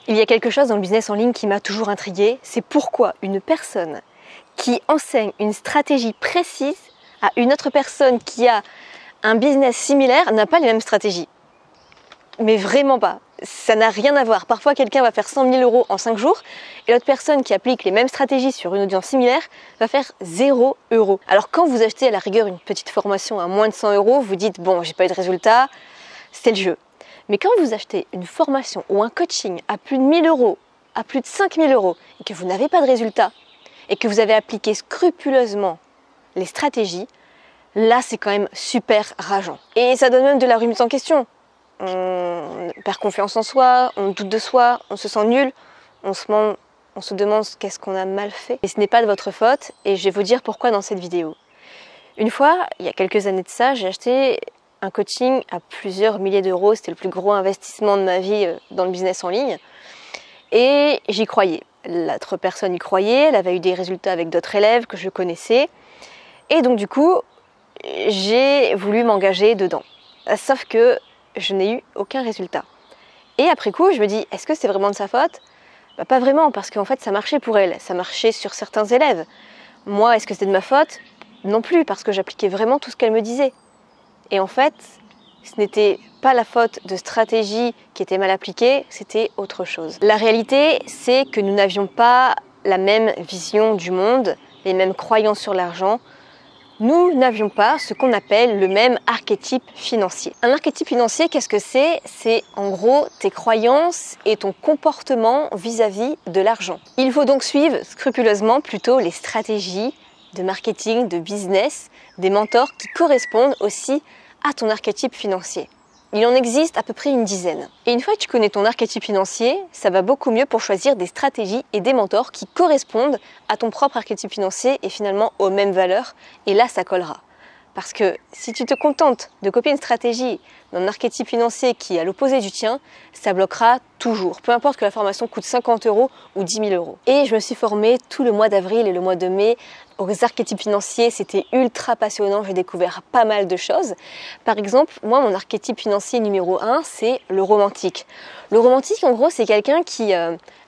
Il y a quelque chose dans le business en ligne qui m'a toujours intriguée, c'est pourquoi une personne qui enseigne une stratégie précise à une autre personne qui a un business similaire n'a pas les mêmes stratégies. Mais vraiment pas. Ça n'a rien à voir. Parfois, quelqu'un va faire 100 000 € en 5 jours et l'autre personne qui applique les mêmes stratégies sur une audience similaire va faire 0 €. Alors quand vous achetez à la rigueur une petite formation à moins de 100 €, vous dites « bon, j'ai pas eu de résultat, c'est le jeu ». Mais quand vous achetez une formation ou un coaching à plus de 1 000 €, à plus de 5 000 € et que vous n'avez pas de résultat et que vous avez appliqué scrupuleusement les stratégies, là c'est quand même super rageant. Et ça donne même de la remise en question. On perd confiance en soi, on doute de soi, on se sent nul, on se demande qu'est-ce qu'on a mal fait. Et ce n'est pas de votre faute et je vais vous dire pourquoi dans cette vidéo. Une fois, il y a quelques années de ça, j'ai acheté un coaching à plusieurs milliers d'euros. C'était le plus gros investissement de ma vie dans le business en ligne. Et j'y croyais. L'autre personne y croyait, elle avait eu des résultats avec d'autres élèves que je connaissais. Et donc du coup, j'ai voulu m'engager dedans. Sauf que je n'ai eu aucun résultat. Et après coup, je me dis, est-ce que c'est vraiment de sa faute ? Bah, pas vraiment, parce qu'en fait, ça marchait pour elle. Ça marchait sur certains élèves. Moi, est-ce que c'était de ma faute ? Non plus, parce que j'appliquais vraiment tout ce qu'elle me disait. Et en fait, ce n'était pas la faute de stratégie qui était mal appliquée, c'était autre chose. La réalité, c'est que nous n'avions pas la même vision du monde, les mêmes croyances sur l'argent. Nous n'avions pas ce qu'on appelle le même archétype financier. Un archétype financier, qu'est-ce que c'est ? C'est en gros tes croyances et ton comportement vis-à-vis de l'argent. Il faut donc suivre scrupuleusement plutôt les stratégies de marketing, de business, des mentors qui correspondent aussi à ton archétype financier. Il en existe à peu près une dizaine. Et une fois que tu connais ton archétype financier, ça va beaucoup mieux pour choisir des stratégies et des mentors qui correspondent à ton propre archétype financier et finalement aux mêmes valeurs. Et là, ça collera. Parce que si tu te contentes de copier une stratégie d'un archétype financier qui est à l'opposé du tien, ça bloquera toujours. Peu importe que la formation coûte 50 € ou 10 000 €. Et je me suis formée tout le mois d'avril et le mois de mai aux archétypes financiers. C'était ultra passionnant. J'ai découvert pas mal de choses. Par exemple, moi, mon archétype financier numéro 1, c'est le romantique. Le romantique, en gros, c'est quelqu'un qui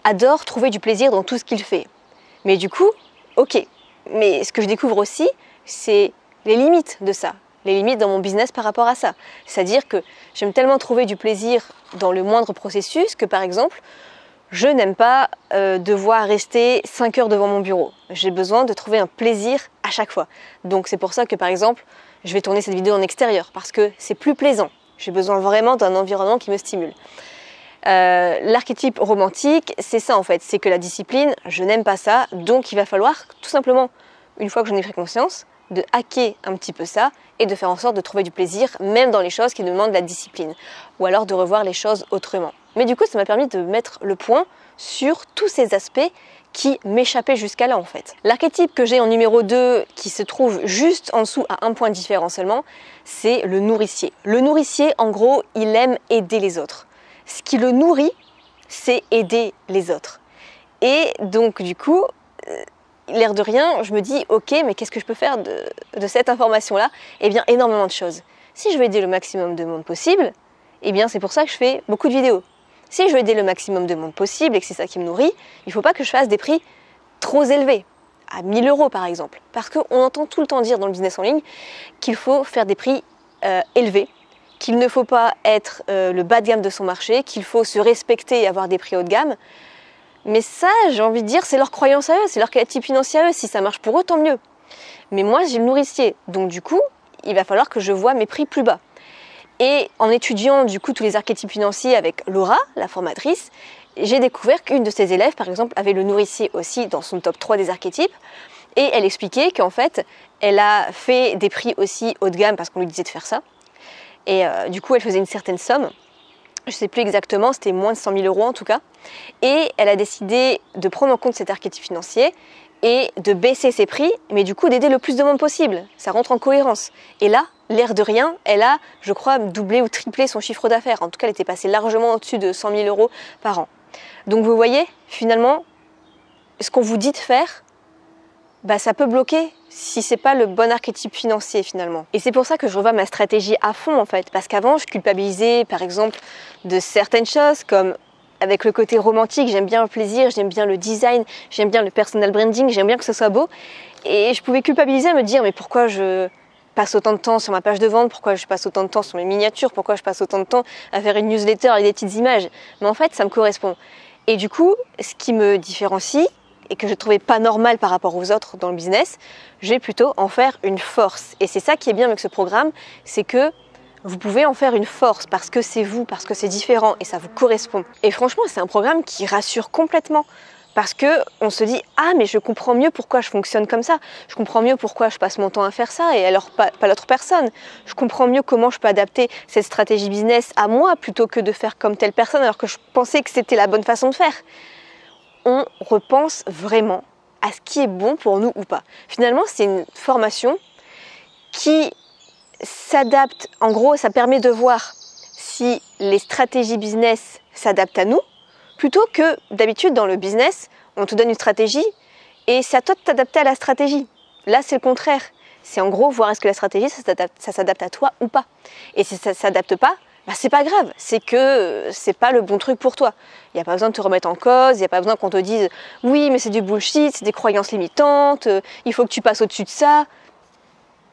adore trouver du plaisir dans tout ce qu'il fait. Mais du coup, ok. Mais ce que je découvre aussi, c'est les limites de ça, les limites dans mon business par rapport à ça. C'est-à-dire que j'aime tellement trouver du plaisir dans le moindre processus que par exemple, je n'aime pas devoir rester 5 heures devant mon bureau. J'ai besoin de trouver un plaisir à chaque fois. Donc c'est pour ça que par exemple, je vais tourner cette vidéo en extérieur parce que c'est plus plaisant. J'ai besoin vraiment d'un environnement qui me stimule. L'archétype romantique, c'est ça en fait, c'est que la discipline, je n'aime pas ça, donc il va falloir tout simplement, une fois que j'en ai pris conscience, de hacker un petit peu ça et de faire en sorte de trouver du plaisir même dans les choses qui demandent de la discipline ou alors de revoir les choses autrement. Mais du coup, ça m'a permis de mettre le point sur tous ces aspects qui m'échappaient jusqu'à là en fait. L'archétype que j'ai en numéro 2 qui se trouve juste en dessous à un point différent seulement, c'est le nourricier. Le nourricier, en gros, il aime aider les autres. Ce qui le nourrit, c'est aider les autres. Et donc du coup, l'air de rien, je me dis ok, mais qu'est-ce que je peux faire de cette information-là ? Eh bien, énormément de choses. Si je veux aider le maximum de monde possible, eh bien c'est pour ça que je fais beaucoup de vidéos. Si je veux aider le maximum de monde possible et que c'est ça qui me nourrit, il ne faut pas que je fasse des prix trop élevés, à 1 000 € par exemple. Parce qu'on entend tout le temps dire dans le business en ligne qu'il faut faire des prix élevés, qu'il ne faut pas être le bas de gamme de son marché, qu'il faut se respecter et avoir des prix haut de gamme. Mais ça, j'ai envie de dire, c'est leur croyance à eux, c'est leur archétype financier à eux. Si ça marche pour eux, tant mieux. Mais moi, j'ai le nourricier. Donc du coup, il va falloir que je voie mes prix plus bas. Et en étudiant du coup tous les archétypes financiers avec Laura, la formatrice, j'ai découvert qu'une de ses élèves, par exemple, avait le nourricier aussi dans son top 3 des archétypes. Et elle expliquait qu'en fait, elle a fait des prix aussi haut de gamme parce qu'on lui disait de faire ça. Et du coup, elle faisait une certaine somme. Je ne sais plus exactement, c'était moins de 100 000 € en tout cas. Et elle a décidé de prendre en compte cet archétype financier et de baisser ses prix, mais du coup d'aider le plus de monde possible. Ça rentre en cohérence. Et là, l'air de rien, elle a, je crois, doublé ou triplé son chiffre d'affaires. En tout cas, elle était passée largement au-dessus de 100 000 € par an. Donc vous voyez, finalement, ce qu'on vous dit de faire, ça peut bloquer si c'est pas le bon archétype financier finalement. Et c'est pour ça que je revois ma stratégie à fond en fait, parce qu'avant je culpabilisais par exemple de certaines choses comme avec le côté romantique, j'aime bien le plaisir, j'aime bien le design, j'aime bien le personal branding, j'aime bien que ce soit beau. Et je pouvais culpabiliser, me dire mais pourquoi je passe autant de temps sur ma page de vente, pourquoi je passe autant de temps sur mes miniatures, pourquoi je passe autant de temps à faire une newsletter avec des petites images. Mais en fait, ça me correspond. Et du coup, ce qui me différencie et que je trouvais pas normal par rapport aux autres dans le business, je vais plutôt en faire une force. Et c'est ça qui est bien avec ce programme, c'est que vous pouvez en faire une force parce que c'est vous, parce que c'est différent et ça vous correspond. Et franchement, c'est un programme qui rassure complètement. Parce qu'on se dit « Ah, mais je comprends mieux pourquoi je fonctionne comme ça. Je comprends mieux pourquoi je passe mon temps à faire ça et alors pas l'autre personne. Je comprends mieux comment je peux adapter cette stratégie business à moi plutôt que de faire comme telle personne alors que je pensais que c'était la bonne façon de faire. » On repense vraiment à ce qui est bon pour nous ou pas. Finalement, c'est une formation qui s'adapte. En gros, ça permet de voir si les stratégies business s'adaptent à nous. Plutôt que d'habitude dans le business, on te donne une stratégie et c'est à toi de t'adapter à la stratégie. Là, c'est le contraire. C'est en gros voir est-ce que la stratégie, ça s'adapte à toi ou pas. Et si ça ne s'adapte pas, bah, c'est pas grave. C'est que c'est pas le bon truc pour toi. Il n'y a pas besoin de te remettre en cause, il n'y a pas besoin qu'on te dise « Oui, mais c'est du bullshit, c'est des croyances limitantes, il faut que tu passes au-dessus de ça. »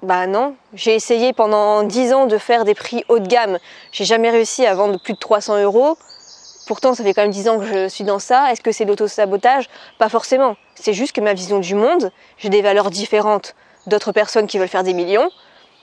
Bah non, j'ai essayé pendant 10 ans de faire des prix haut de gamme. J'ai jamais réussi à vendre plus de 300 €. Pourtant, ça fait quand même 10 ans que je suis dans ça. Est-ce que c'est l'auto-sabotage? Pas forcément. C'est juste que ma vision du monde, j'ai des valeurs différentes d'autres personnes qui veulent faire des millions.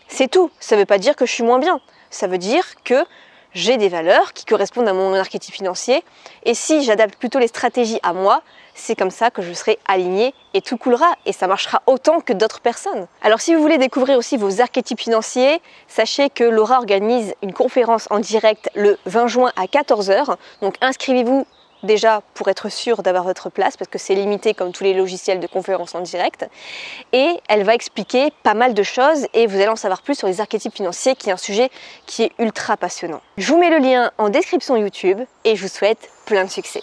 C'est tout. Ça ne veut pas dire que je suis moins bien. Ça veut dire que j'ai des valeurs qui correspondent à mon archétype financier. Et si j'adapte plutôt les stratégies à moi, c'est comme ça que je serai alignée et tout coulera. Et ça marchera autant que d'autres personnes. Alors si vous voulez découvrir aussi vos archétypes financiers, sachez que Laura organise une conférence en direct le 20 juin à 14 h. Donc inscrivez-vous déjà pour être sûr d'avoir votre place parce que c'est limité comme tous les logiciels de conférence en direct. Et elle va expliquer pas mal de choses et vous allez en savoir plus sur les archétypes financiers qui est un sujet qui est ultra passionnant. Je vous mets le lien en description YouTube et je vous souhaite plein de succès.